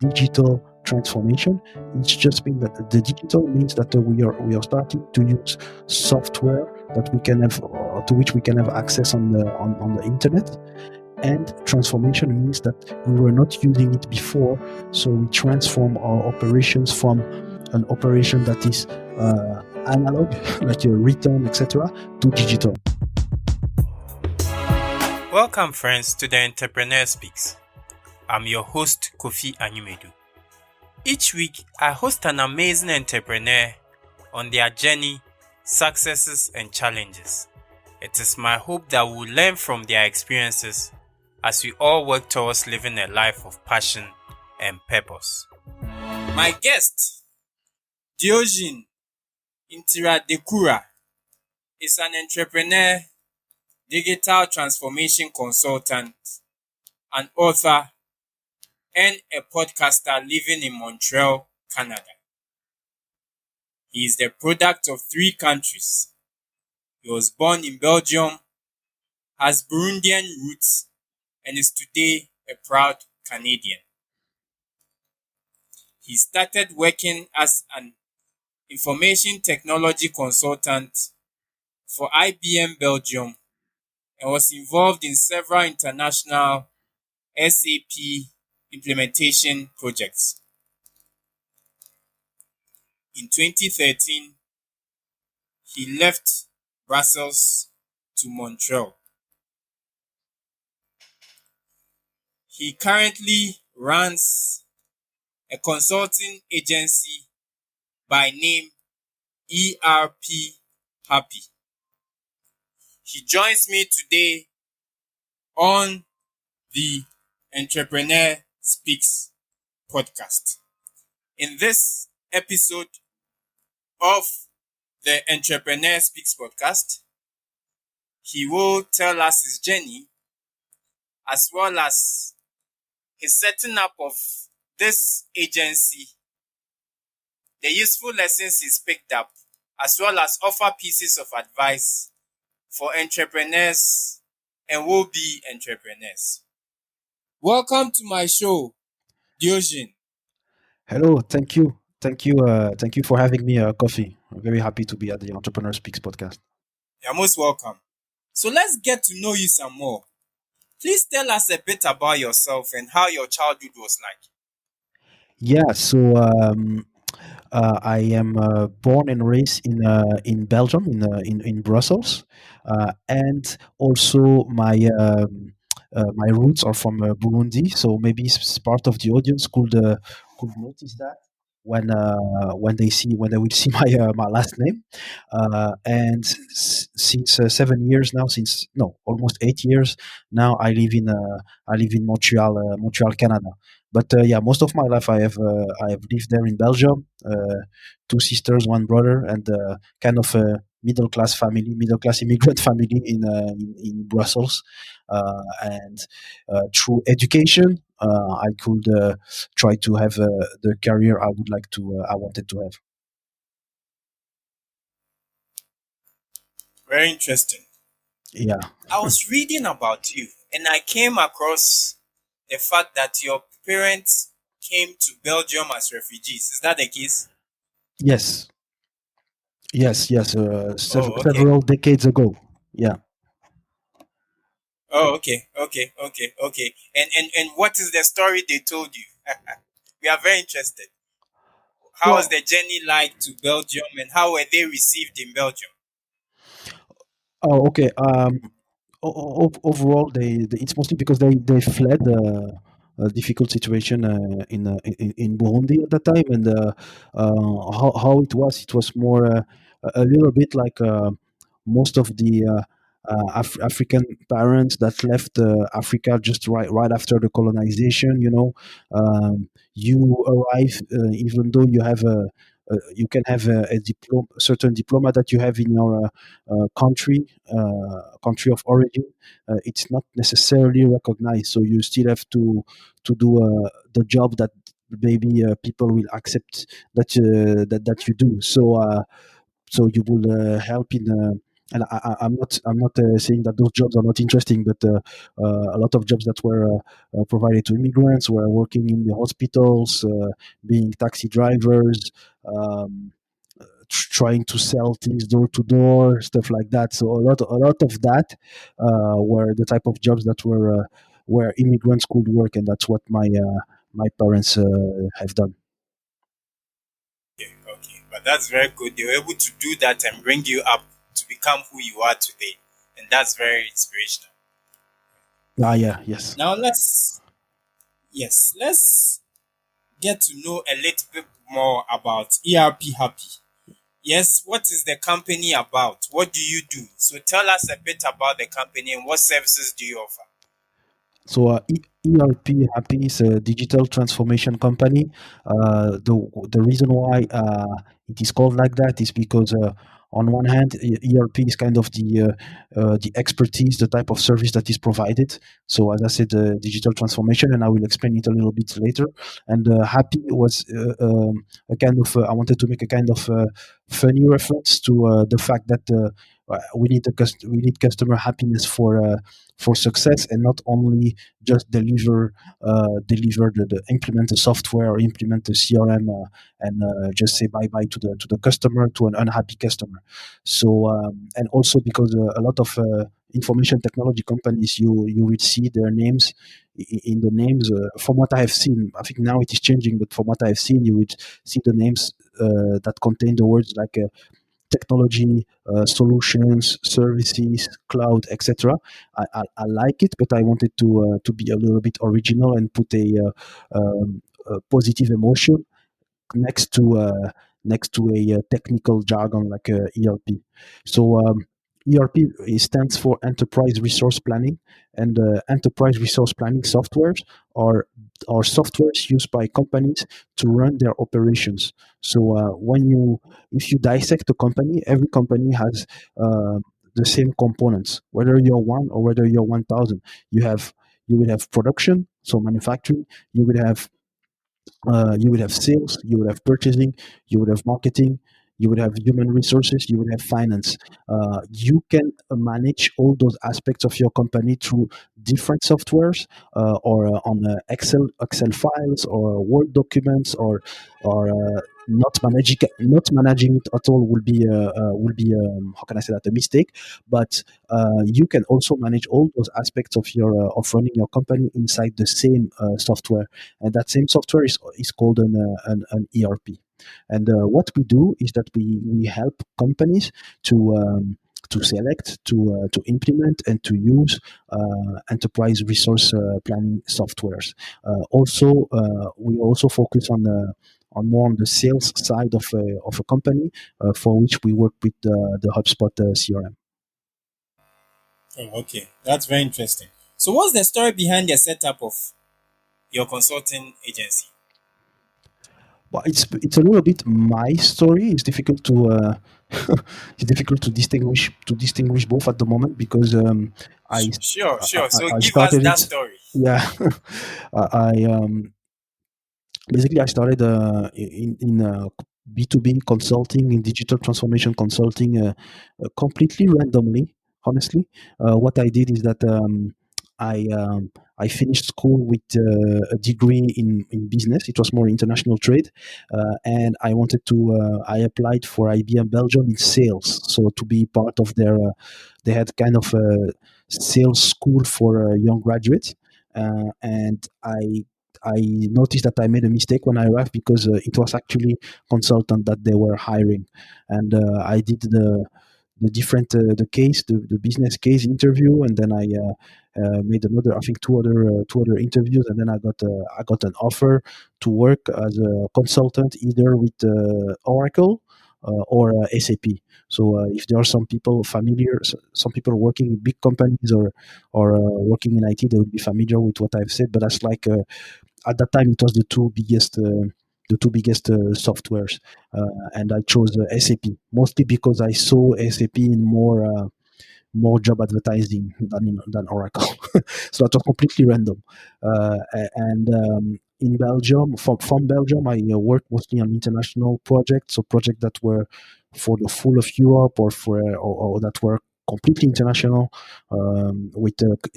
digital transformation. It's just mean that the digital means that we are starting to use software that we can have to which we can have access on the internet. And transformation means that we were not using it before, so we transform our operations from an operation that is analog, like your return, etc., to digital. Welcome, friends, to the Entrepreneur Speaks. I'm your host, Kofi Anyumedu. Each week, I host an amazing entrepreneur on their journey, successes, and challenges. It is my hope that we'll learn from their experiences as we all work towards living a life of passion and purpose. My guest, Diogène Ntirandekura, is an entrepreneur, digital transformation consultant, an author, and a podcaster living in Montreal, Canada. He is the product of 3 countries. He was born in Belgium, has Burundian roots, and is today a proud Canadian. He started working as an information technology consultant for IBM Belgium and was involved in several international SAP implementation projects. In 2013, he left Brussels to Montreal. He currently runs a consulting agency by name ERP Happy. He joins me today on the Entrepreneur Speaks podcast. In this episode of the Entrepreneur Speaks podcast, he will tell us his journey as well as his setting up of this agency, the useful lessons he's picked up, as well as offer pieces of advice for entrepreneurs and will-be entrepreneurs. Welcome to my show, Diogène. Hello, thank you, thank you for having me, Coffee. I'm very happy to be at the Entrepreneur Speaks podcast. You're most welcome. So let's get to know you some more. Please tell us a bit about yourself and how your childhood was like. Yeah, so I am born and raised in Belgium, in Brussels, and also my roots are from Burundi. So maybe part of the audience could notice that when they will see my last name. And since 7 years now, since no, almost 8 years now, I live in Montreal, Montreal, Canada. But yeah, most of my life I have lived there in Belgium. 2 sisters, 1 brother, and kind of a middle class immigrant family in Brussels. And through education, I could try to have the career I wanted to have. Very interesting. Yeah. I was reading about you and I came across the fact that your parents came to Belgium as refugees. Is that the case? Yes. Yes. Yes. Oh, okay. Several decades ago. Yeah. Oh, okay. And what is the story they told you? We are very interested. How was Well, the journey like to Belgium and how were they received in Belgium? oh, okay. Overall, it's mostly because they fled a difficult situation in Burundi at that time, and how it was more a little bit like most of the African parents that left Africa just right after the colonization. You arrive even though you can have a certain diploma that you have in your country of origin. It's not necessarily recognized, so you still have to do the job that maybe people will accept that you do. So you will help And I'm not saying that those jobs are not interesting, but a lot of jobs that were provided to immigrants were working in the hospitals, being taxi drivers, um, trying to sell things door to door, stuff like that. So a lot of that were the type of jobs that were where immigrants could work, and that's what my parents have done. Okay, okay. But that's very good. They were able to do that and bring you up to become who you are today. And that's very inspirational. Ah, yeah, yes. Now let's get to know a little bit more about ERP Happy. Yes, what is the company about? What do you do? So tell us a bit about the company and what services do you offer? So ERP Happy is a digital transformation company. The reason why it is called like that is because on one hand, ERP is kind of the expertise, the type of service that is provided. So as I said, digital transformation, and I will explain it a little bit later. And Happy was a kind of I wanted to make a kind of funny reference to the fact that we need customer happiness for success, and not only just deliver the implement the software or implement the CRM and just say bye bye to the customer, to an unhappy customer. So and also because a lot of information technology companies, you will see their names in the names. From what I have seen, I think now it is changing, but from what I have seen, you would see the names that contain the words like technology, solutions, services, cloud, etc. I like it, but I wanted to be a little bit original and put a positive emotion next to a technical jargon like ERP. So ERP stands for Enterprise Resource Planning, and Enterprise Resource Planning softwares are softwares used by companies to run their operations. So if you dissect a company, every company has the same components, whether you're one or whether you're 1,000. You will have production, so manufacturing. You would have sales, you would have purchasing, you would have marketing, you would have human resources, you would have finance. You can manage all those aspects of your company through different softwares, or on Excel files, or Word documents, or not managing it at all will be how can I say that, a mistake. But you can also manage all those aspects of running your company inside the same software, and that same software is called an ERP. And what we do is that we help companies to select, to implement, and to use enterprise resource planning softwares. We also focus on more on the sales side of a company, for which we work with the HubSpot CRM. Oh, okay. That's very interesting. So what's the story behind the setup of your consulting agency? Well, it's a little bit my story. It's difficult to it's difficult to distinguish both at the moment, because I Sure, I, sure. I So I give us started that it. story. Yeah, I basically I started in B2B consulting, in digital transformation consulting, completely randomly. Honestly, what I did is that I um, I finished school with a degree in business. It was more international trade, and I wanted to. I applied for IBM Belgium in sales, so to be part of their. They had kind of a sales school for young graduates, and I noticed that I made a mistake when I arrived, because it was actually consultant that they were hiring, and I did the different the business case interview, and then I made another, I think two other interviews, and then I got an offer to work as a consultant, either with Oracle or SAP. So if there are some people familiar, some people working in big companies, or working in IT, they will be familiar with what I've said. But that's like at that time it was the two biggest softwares, and I chose SAP, mostly because I saw SAP in more job advertising than Oracle. So that was completely random. And in Belgium, from Belgium, I worked mostly on international projects, so projects that were for the full of Europe, or that were completely international, with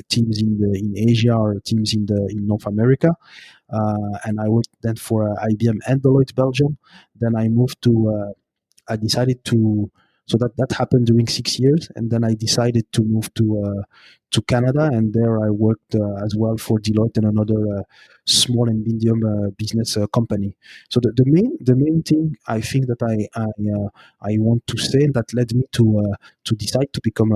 teams in Asia or teams in North America. And I worked then for IBM and Deloitte Belgium. Then I moved to I decided to so that happened during 6 years, and then I decided to move to Canada, and there I worked as well for Deloitte and another small and medium business company. So the main thing I think that I want to say that led me to decide to become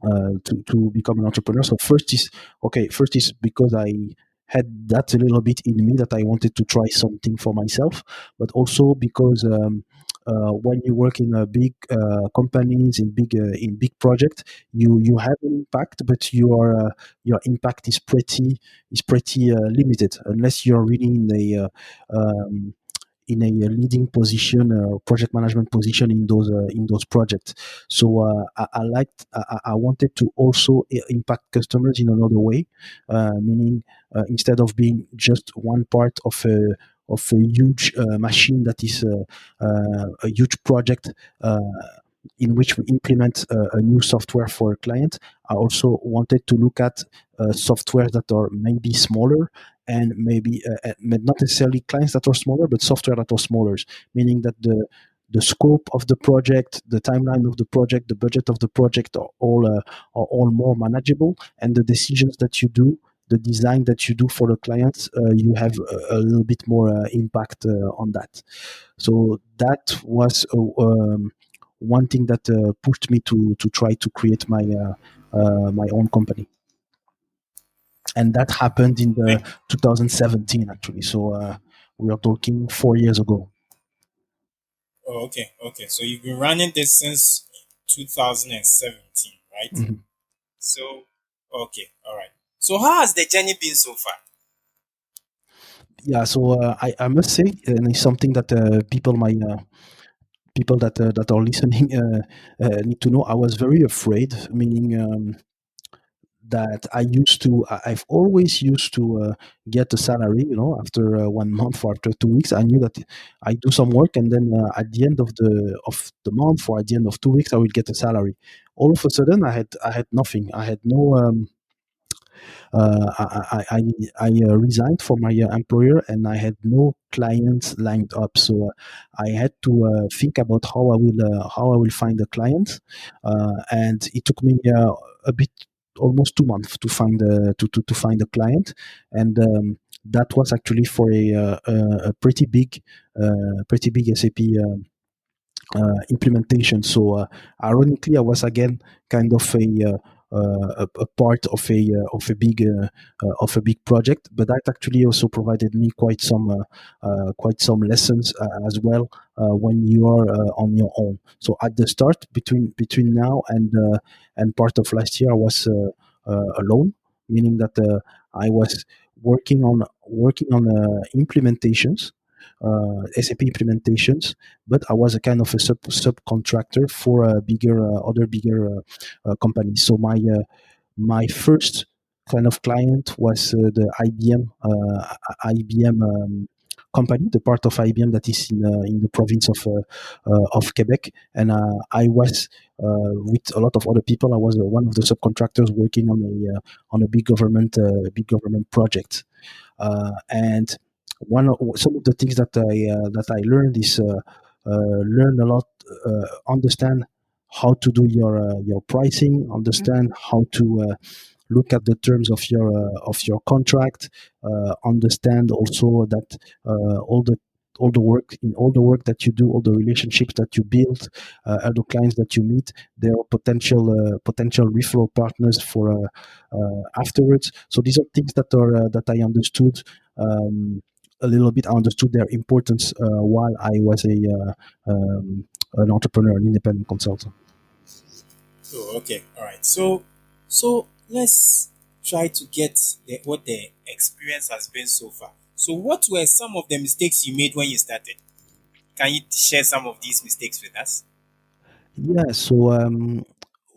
an entrepreneur. So first is because I had that a little bit in me that I wanted to try something for myself, but also because when you work in big companies in big project, you have an impact, but your impact is pretty limited unless you're really in a leading position or project management position in those projects. So I wanted to also impact customers in another way, meaning instead of being just one part of a huge machine that is a huge project. In which we implement a new software for a client, I also wanted to look at software that are maybe smaller, and maybe not necessarily clients that are smaller, but software that are smaller, meaning that the scope of the project, the timeline of the project, the budget of the project are all more manageable, and the decisions that you do, the design that you do for the clients, you have a little bit more impact on that. So that was one thing that pushed me to try to create my own company, and that happened in the Wait. 2017 actually. So we are talking 4 years ago. Oh, okay, okay. So you've been running this since 2017, right? Mhm. So, okay, all right. So how has the journey been so far? Yeah, so I must say, and it's something that people that are listening need to know. I was very afraid, meaning that I've always used to get a salary, after 1 month or after 2 weeks. I knew that I do some work, and then at the end of the month, or at the end of 2 weeks, I will get a salary. All of a sudden, I had nothing. I had no. I resigned from my employer, and I had no clients lined up. So I had to think about how I will find a client, and it took me a bit, almost 2 months to find a client, and that was actually for a pretty big SAP implementation. So ironically, I was again kind of a part of a big project, but that actually also provided me quite some lessons as well when you are on your own. So at the start, between now and part of last year, I was alone, meaning that I was working on implementations, SAP implementations, but I was a kind of a subcontractor for other bigger companies. So my first kind of client was the IBM company, the part of IBM that is in the province of Quebec, and I was with a lot of other people. I was one of the subcontractors working on a big government project, and some of the things that I learned is learn a lot, understand how to do your pricing, understand how to look at the terms of your contract, understand also that all the work that you do, all the relationships that you build, other clients that you meet, there are potential referral partners for afterwards. So these are things that I understood a little bit. I understood their importance while I was an entrepreneur, an independent consultant. Oh, okay, all right. So let's try to get what the experience has been so far. So what were some of the mistakes you made when you started? Can you share some of these mistakes with us? Yeah. So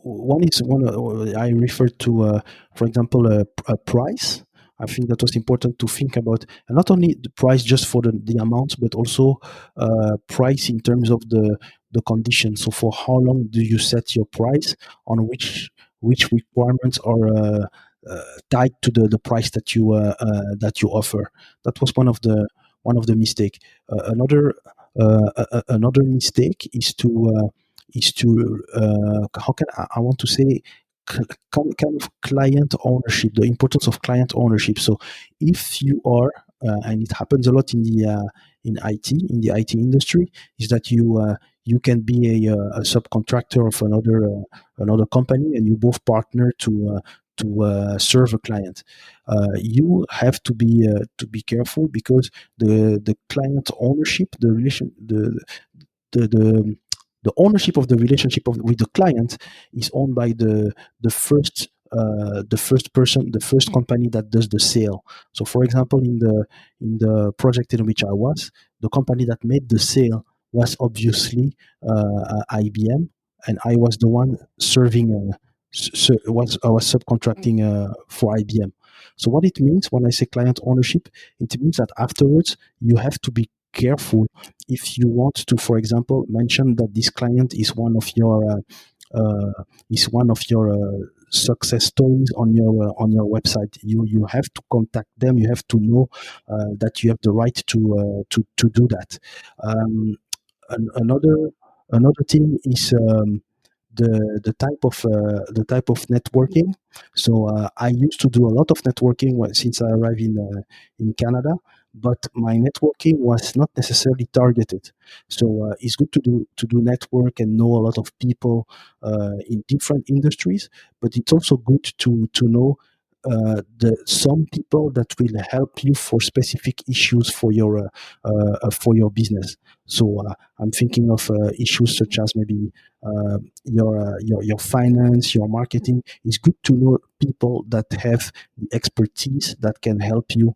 one I referred to, for example, a price. I think that was important to think about, and not only the price just for the amount, but also price in terms of the the conditions. So for how long do you set your price, on which requirements are tied to the price that you offer. That was one of the mistake. Another mistake is to how can I want to say, kind of client ownership, the importance of client ownership. So if you are, and it happens a lot in IT, in the IT industry, is that you can be a subcontractor of another company, and you both partner to serve a client. You have to be careful, because the client ownership, the the ownership of the relationship with the client is owned by the first person, the first company that does the sale. So, for example, in the project in which I was, the company that made the sale was obviously IBM, and I was the one serving. I was subcontracting for IBM. So, what it means when I say client ownership, it means that afterwards you have to be careful if you want to, for example, mention that this client is one of your success stories on your website. You have to contact them. You have to know that you have the right to do that. Um, another thing is the type of networking. So I used to do a lot of networking since I arrived in Canada, but my networking was not necessarily targeted. So it's good to do network and know a lot of people in different industries, but it's also good to know some people that will help you for specific issues for your business. So I'm thinking of issues such as maybe your finance, your marketing. It's good to know people that have the expertise that can help you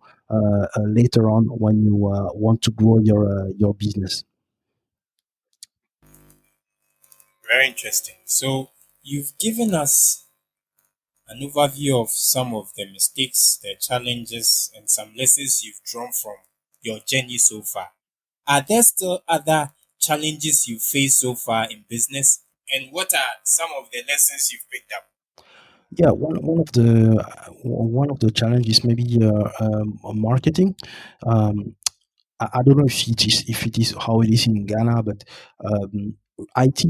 later on when you want to grow your business. Very interesting. So, you've given us an overview of some of the mistakes, the challenges, and some lessons you've drawn from your journey so far. Are there still other challenges you face so far in business? And what are some of the lessons you've picked up? Yeah, one of the challenges maybe marketing. Um, I don't know if it is how it is in Ghana, but um, IT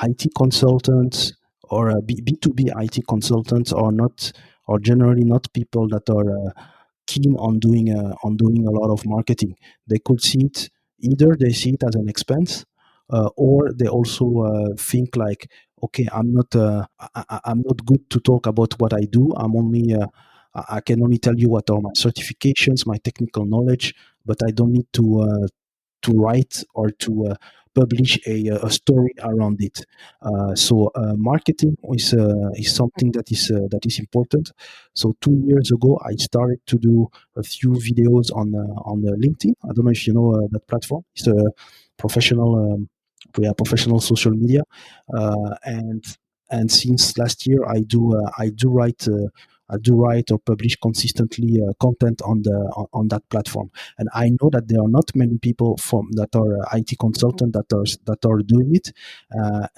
IT consultants or B2B IT consultants are generally not people that are keen on doing a lot of marketing. They could see it, either they see it as an expense, or they also think like, okay, I'm not good to talk about what I do. I can only tell you what are my certifications, my technical knowledge, but I don't need to write or to publish a story around it. So marketing is something that is important. So 2 years ago, I started to do a few videos on LinkedIn. I don't know if you know that platform. It's a professional professional social media, and since last year, I do write or publish consistently content on that platform. And I know that there are not many people from that are IT consultant that are doing it,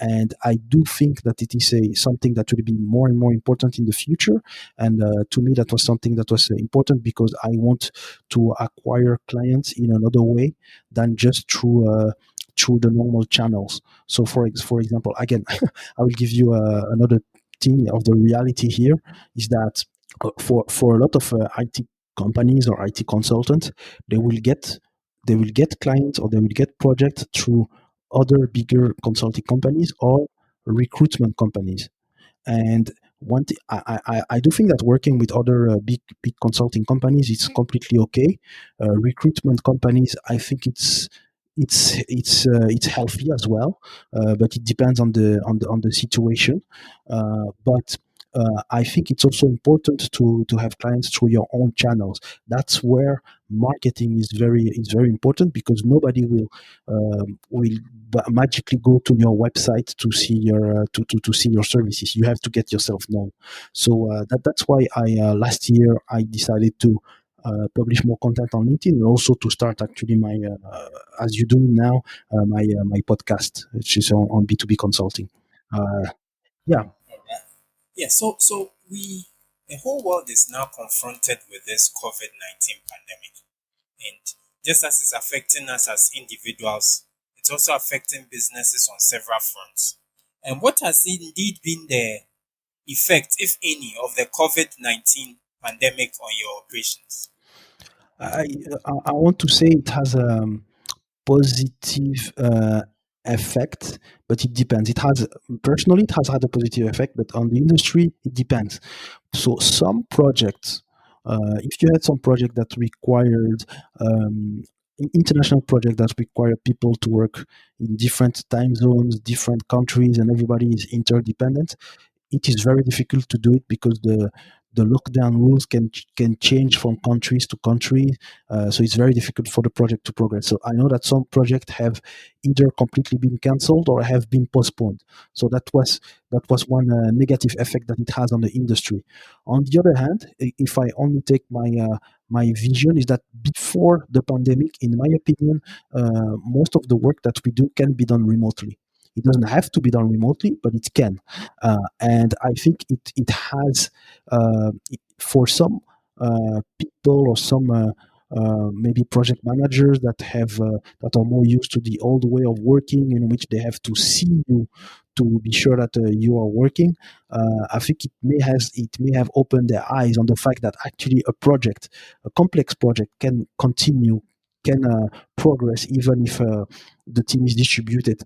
and I do think that it is something that will be more and more important in the future. And to me, that was something that was important, because I want to acquire clients in another way than just through the normal channels. So for example, again, I will give you another thing of the reality here, is that for a lot of IT companies or IT consultants, they will get they will get clients, or they will get projects through other bigger consulting companies or recruitment companies. And I do think that working with other big consulting companies, it's completely okay. Recruitment companies, I think it's healthy as well, but it depends on the situation. But I think it's also important to have clients through your own channels. That's where marketing is very important, because nobody will magically go to your website to see to see your services. You have to get yourself known. So that's why I last year I decided to publish more content on LinkedIn, and also to start actually my, as you do now, my podcast, which is on B2B consulting. Uh, yeah, Yeah, so the whole world is now confronted with this COVID-19 pandemic. And just as it's affecting us as individuals, it's also affecting businesses on several fronts. And what has indeed been the effect, if any, of the COVID-19 pandemic on your operations? I I want to say it has a positive effect, but it depends. It has personally, it has had a positive effect, but on the industry, it depends. So some projects, if you had some project that required international project that require people to work in different time zones, different countries, and everybody is interdependent, it is very difficult to do it because the lockdown rules can change from countries to country. So it's very difficult for the project to progress. So I know that some projects have either completely been cancelled or have been postponed. So that was one negative effect that it has on the industry. On the other hand, if I only take my vision is that before the pandemic, in my opinion, most of the work that we do can be done remotely. It doesn't have to be done remotely, but it can. And I think it has, for some people or some maybe project managers that are more used to the old way of working, in which they have to see you to be sure that you are working. I think it may have opened their eyes on the fact that actually a complex project, can continue, can progress even if the team is distributed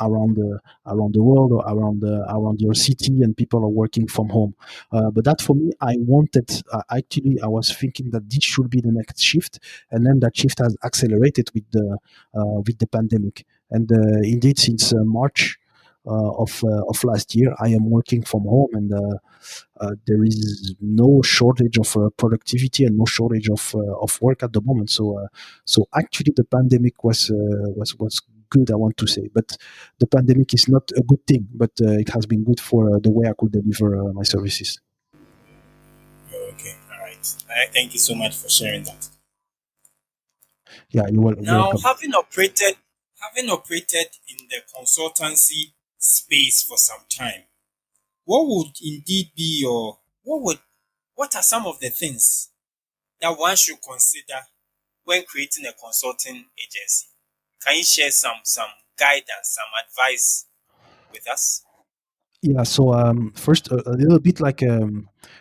around the world or around your city, and people are working from home. But that for me, I wanted, actually, I was thinking that this should be the next shift, and then that shift has accelerated with the pandemic. And indeed, since March of last year, I am working from home, and there is no shortage of productivity and no shortage of work at the moment. So actually, the pandemic was good, I want to say. But the pandemic is not a good thing, but it has been good for the way I could deliver my services. Okay, all right. Thank you so much for sharing that. Yeah, you're Now, welcome. having operated in the consultancy space for some time, what would indeed be your what are some of the things that one should consider when creating a consulting agency? Can you share some guidance, some advice with us? Yeah, so first, a little bit like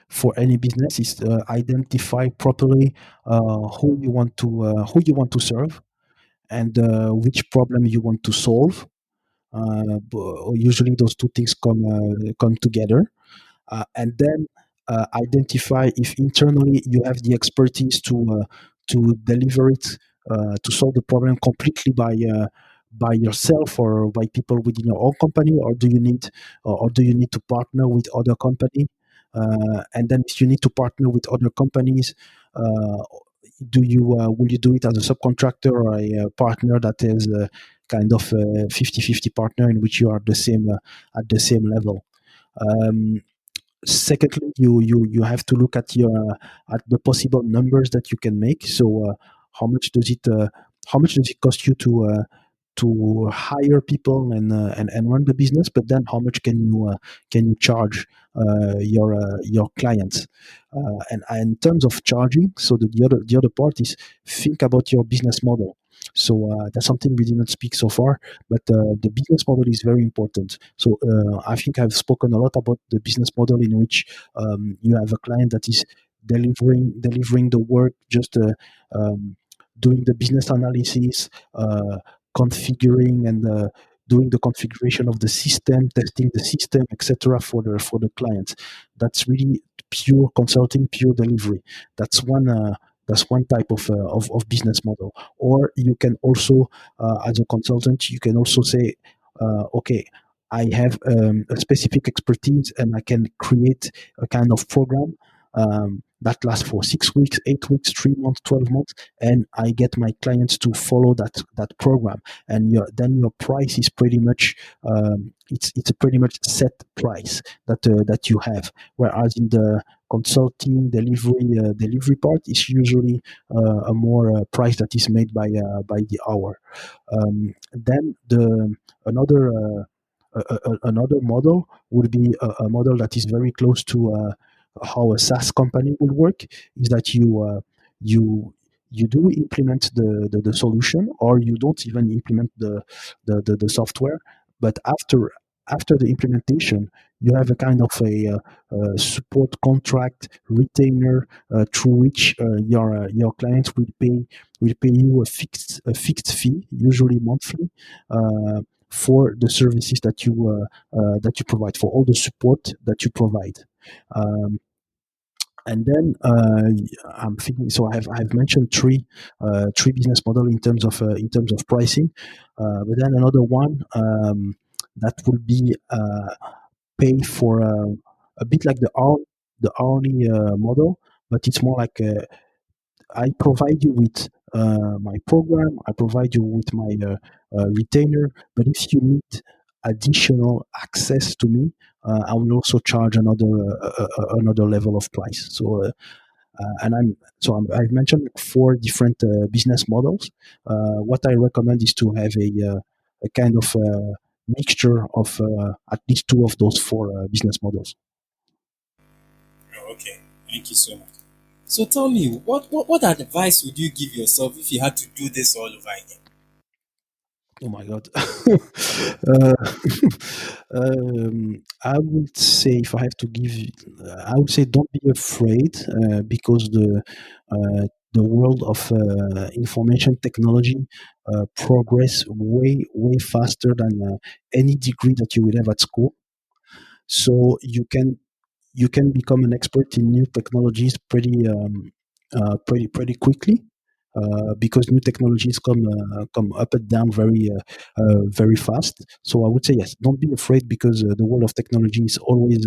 for any business, is identify properly who you want to serve, and which problem you want to solve. Usually, those two things come together, and then identify if internally you have the expertise to deliver it, to solve the problem completely by yourself or by people within your own company, or do you need to partner with other company. And then if you need to partner with other companies, uh, will you do it as a subcontractor or a partner that is kind of a 50-50 partner in which you are at the same level? Um, Secondly, you have to look at the possible numbers that you can make. So how much does it cost you to hire people and run the business? But then how much can you charge your clients? And in terms of charging, so the other part is, think about your business model. So that's something we did not speak so far, but the business model is very important. So I think I've spoken a lot about the business model in which you have a client that is delivering the work, just um, doing the business analysis, configuring and doing the configuration of the system, testing the system, etc. for the client. That's really pure consulting, pure delivery. That's one. That's one type of business model. Or you can also, as a consultant, you can also say, okay, I have a specific expertise and I can create a kind of program that lasts for 6 weeks, 8 weeks, 3 months, 12 months, and I get my clients to follow that program. And then your price is pretty much it's a pretty much set price that you have. Whereas in the consulting delivery part is usually a more price that is made by the hour. Then the another another model would be a model that is very close to how a SaaS company will work. Is that you you do implement the solution, or you don't even implement the software, but after the implementation, you have a kind of a support contract retainer through which your clients will pay you a fixed fee, usually monthly, for the services that you provide, for all the support that you provide. Um, and then I'm thinking. So I've mentioned three business model in terms of pricing, but then another one that will be pay for a bit like the hourly model, but it's more like I provide you with my program, I provide you with my retainer, but if you need additional access to me, I will also charge another level of price. And I've mentioned like four different business models. What I recommend is to have a kind of mixture of at least two of those four business models. Oh, okay. Thank you so much. So tell me, what advice would you give yourself if you had to do this all over again? Oh my God. uh, I would say, if I have to give, I would say don't be afraid, because the world of information technology progress way faster than any degree that you will have at school. So you can become an expert in new technologies pretty quickly, because new technologies come up and down very fast. So I would say yes, don't be afraid, because the world of technology is always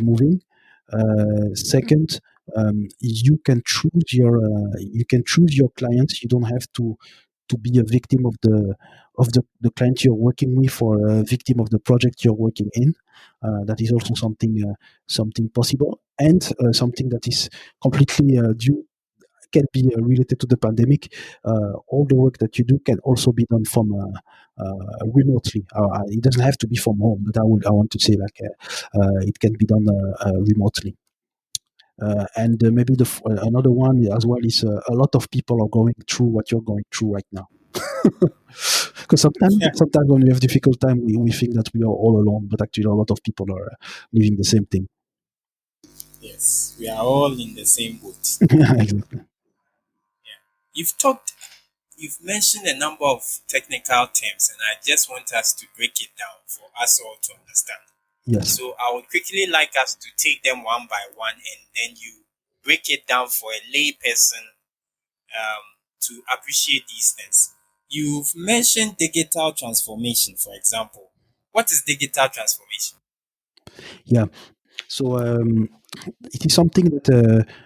moving. Second, you can choose your clients. You don't have to be a victim of the client you're working with, or a victim of the project you're working in. That is also something possible, and something that is completely due can be related to the pandemic. All the work that you do can also be done from remotely. It doesn't have to be from home, but I want to say like it can be done remotely. And maybe another one as well is a lot of people are going through what you're going through right now. Because Yeah. sometimes when we have difficult time, we think that we are all alone, but actually a lot of people are living the same thing. Yes, we are all in the same boat. Exactly. You've talked, you've mentioned a number of technical terms, and I just want us to break it down for us all to understand. Yes. So I would quickly like us to take them one by one, and then you break it down for a lay person to appreciate these things. You've mentioned digital transformation, for example. What is digital transformation? Yeah. So it is something that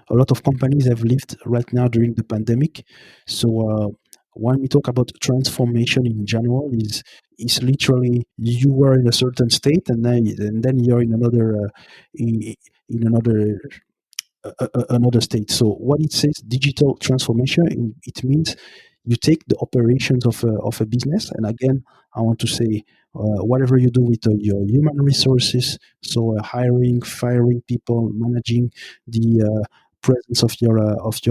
a lot of companies have lived right now during the pandemic. So when we talk about transformation in general, is literally you were in a certain state, and then you're in another another state. So what it says, digital transformation, it means you take the operations of a business, and again, I want to say whatever you do with your human resources, so hiring, firing people, managing the presence of your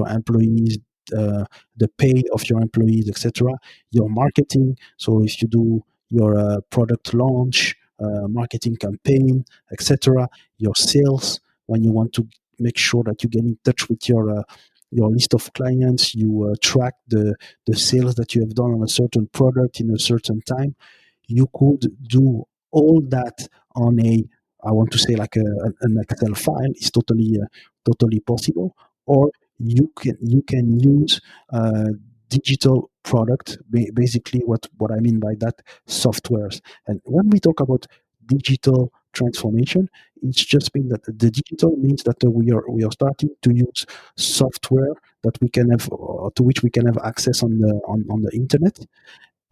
employees, uh, the pay of your employees, etc. Your marketing, so if you do your product launch, marketing campaign, etc. Your sales, when you want to make sure that you get in touch with your list of clients. You track the sales that you have done on a certain product in a certain time. You could do all that on a, I want to say like an Excel file. Is totally possible. Or you can use digital product. Basically, what I mean by that, softwares. And when we talk about digital transformation. It's just mean that the digital means that we are starting to use software that we can have to which we can have access on the internet.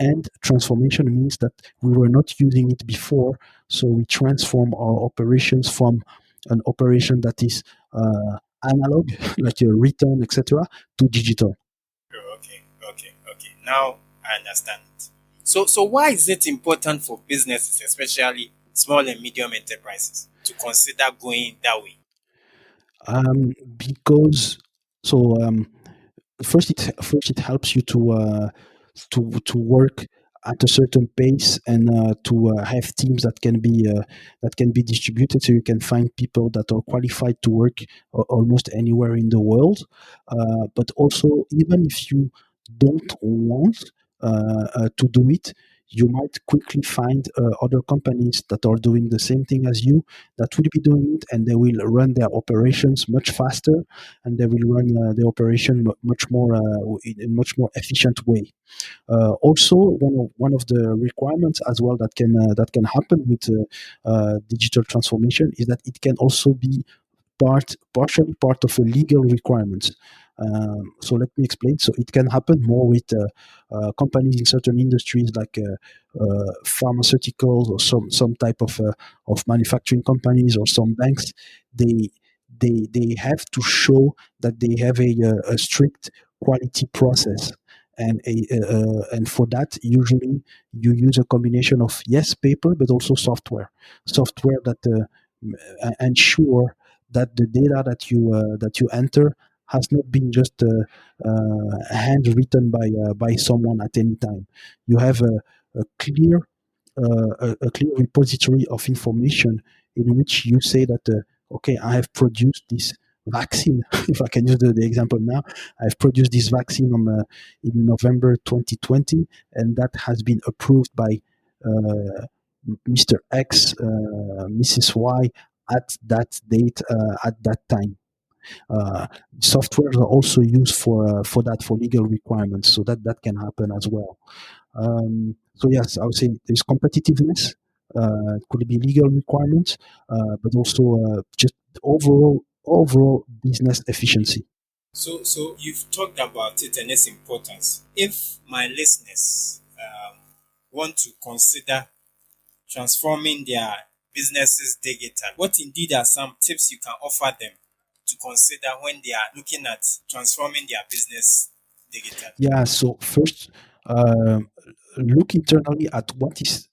And transformation means that we were not using it before, so we transform our operations from an operation that is analog, like a return, etc., to digital. Oh, okay, okay, okay. Now I understand it. So why is it important for businesses, especially small and medium enterprises, to consider going that way? Because so first it helps you to work at a certain pace and to have teams that can be distributed, so you can find people that are qualified to work almost anywhere in the world. But also, even if you don't want to do it, you might quickly find other companies that are doing the same thing as you, that will be doing it, and they will run their operations much faster, and they will run the operation much more in a much more efficient way. Also, one of the requirements as well that can happen with digital transformation is that it can also be partially part of a legal requirement. So let me explain. So it can happen more with companies in certain industries like pharmaceuticals, or some type of manufacturing companies, or some banks. They they have to show that they have a strict quality process. And for that, usually you use a combination of, yes, paper, but also software that ensure that the data that you enter has not been just handwritten by someone at any time. You have a clear a clear repository of information in which you say that okay, I have produced this vaccine. If I can use the example now, I've produced this vaccine in November 2020, and that has been approved by Mr. X, Mrs. Y, at that date, at that time. Uh, Softwares are also used for that, for legal requirements, so that can happen as well. So yes, I would say there's competitiveness. It could be legal requirements, but also just overall business efficiency. So you've talked about it and its importance. If my listeners want to consider transforming their businesses digital, what indeed are some tips you can offer them to consider when they are looking at transforming their business digital? Yeah. So first, uh, look internally at what is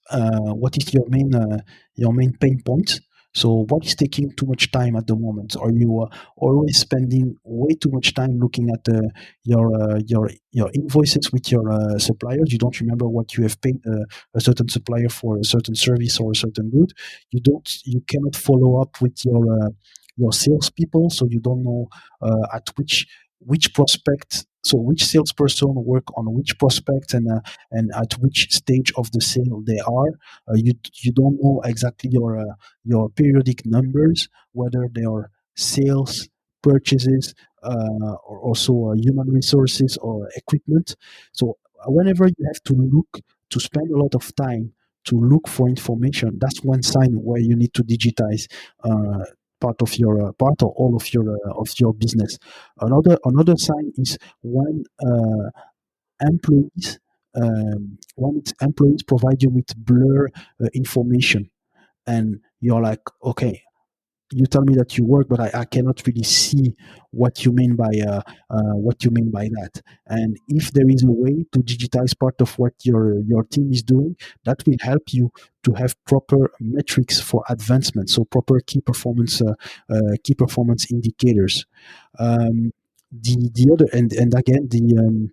your main pain point. So what is taking too much time at the moment? Are you always spending way too much time looking at your invoices with your suppliers? You don't remember what you have paid a certain supplier for a certain service or a certain good. You cannot follow up with your salespeople, so you don't know at which prospect, so which salesperson work on which prospect, and at which stage of the sale they are. You don't know exactly your periodic numbers, whether they are sales, purchases, or also human resources or equipment. So whenever you have to spend a lot of time to look for information, that's one sign where you need to digitize uh, part or all of your business. Another sign is when employees when its employees provide you with blur information, and you're like, okay, you tell me that you work, but I cannot really see what you mean by that. And if there is a way to digitize part of what your team is doing, that will help you to have proper metrics for advancement, so proper key performance indicators. The other, and again, the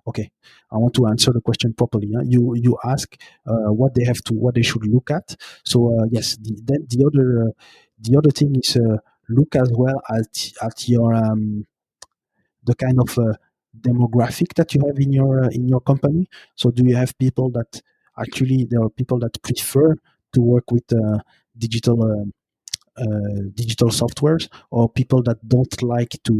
okay, I want to answer the question properly. Huh? You ask what they should look at. So yes, then the other thing is look as well at your the kind of demographic that you have in your company. So do you have people that actually, there are people that prefer to work with digital digital softwares, or people that don't like to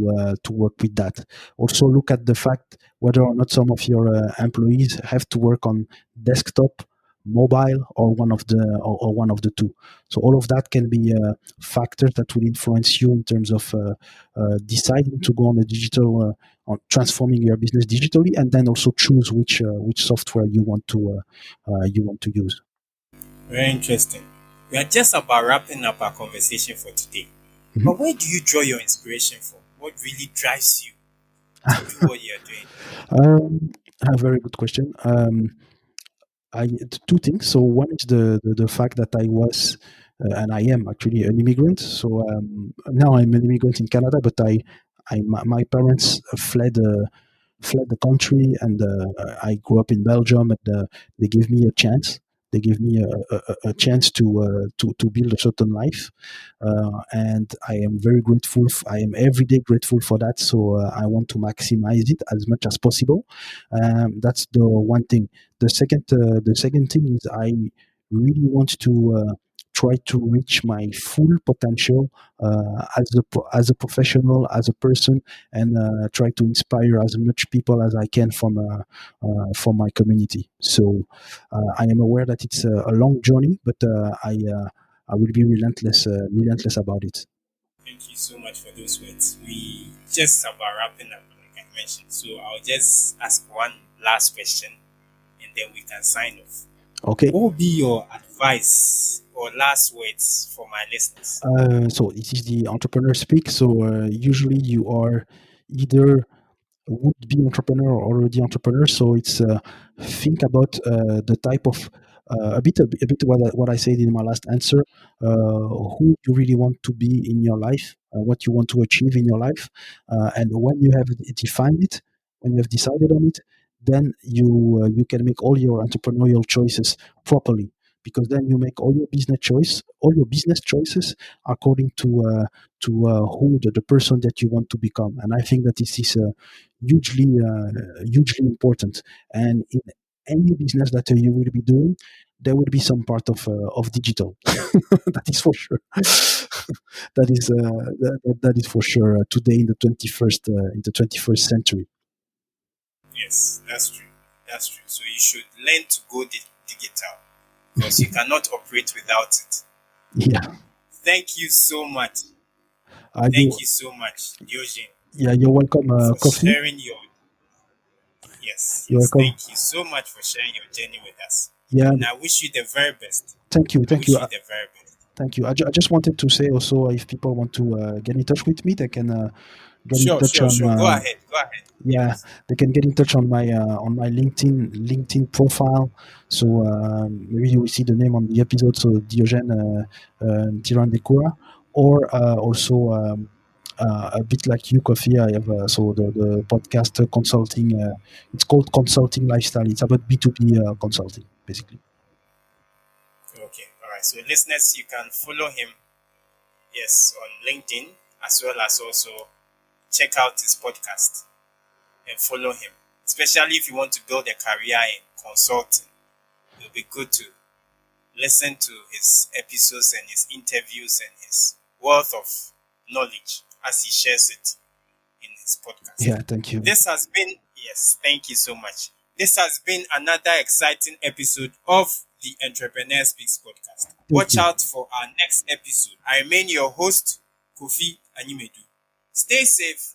work with that. Also, look at the fact whether or not some of your employees have to work on desktop, mobile, or one of the two. So all of that can be factors that will influence you in terms of deciding to go on a digital, on transforming your business digitally, and then also choose which software you want to use. Very interesting. We are just about wrapping up our conversation for today. Mhm. But where do you draw your inspiration from? What really drives you to do what you're doing? A very good question. Two things. So one is the fact that I was and I am actually an immigrant. So now I'm an immigrant in Canada, but my parents fled the country, and I grew up in Belgium, and they gave me a chance. They gave me a chance to build a certain life, and I am very grateful. I am every day grateful for that. So I want to maximize it as much as possible. That's the one thing. The second thing is I really want to try to reach my full potential as a professional, as a person, and try to inspire as much people as I can from my community. So I am aware that it's a long journey, but I will be relentless about it. Thank you so much for those words. We just about wrapping up, like I mentioned. So I'll just ask one last question and then we can sign off. Okay. What would be your advice or last words for my listeners? So it is the entrepreneur speak. So usually you are either would be entrepreneur or already entrepreneur. So it's think about the type of a bit what I said in my last answer. Who you really want to be in your life, what you want to achieve in your life, and when you have defined it, when you have decided on it, then you can make all your entrepreneurial choices properly. Because then you make all your business choices according to who the person that you want to become. And I think that this is hugely important. And in any business that you will be doing, there will be some part of digital. That is for sure. That is for sure today in the 21st century. Yes, that's true. That's true. So you should learn to go digital because you cannot operate without it. Yeah, Thank you so much. you Thank you so much, Diogène, yeah, you're welcome. for Coffee. sharing your. Yes, You're yes. welcome. Thank you so much for sharing your journey with us. Yeah, And I wish you the very best. thank you, I thank you. wish you the very best. Thank you. I just wanted to say also, if people want to get in touch with me, they can get in Sure, touch sure, on sure. Go ahead. Go ahead. yeah, Yes. they can get in touch on my LinkedIn profile. So maybe you will see the name on the episode. So Diogène Ntirandekura, or also a bit like you, Coffee. I have so the podcast consulting. It's called Consulting Lifestyle. It's about B2B consulting, basically. Okay. All right. So, listeners, you can follow him, yes, on LinkedIn, as well as also check out his podcast and follow him. Especially if you want to build a career in consulting, it'll be good to listen to his episodes and his interviews and his wealth of knowledge as he shares it in his podcast. Yeah, thank you. This has been, yes, thank you so much. This has been another exciting episode of the Entrepreneur Speaks podcast. Watch you. out for our next episode. I remain your host, Kofi Animedu. Stay safe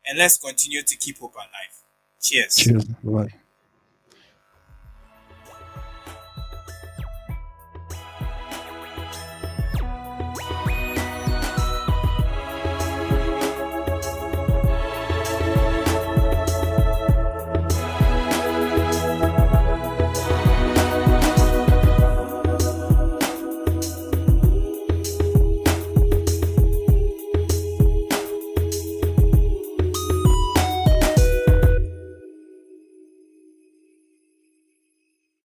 and let's continue to keep hope alive. Cheers. Cheers. Bye.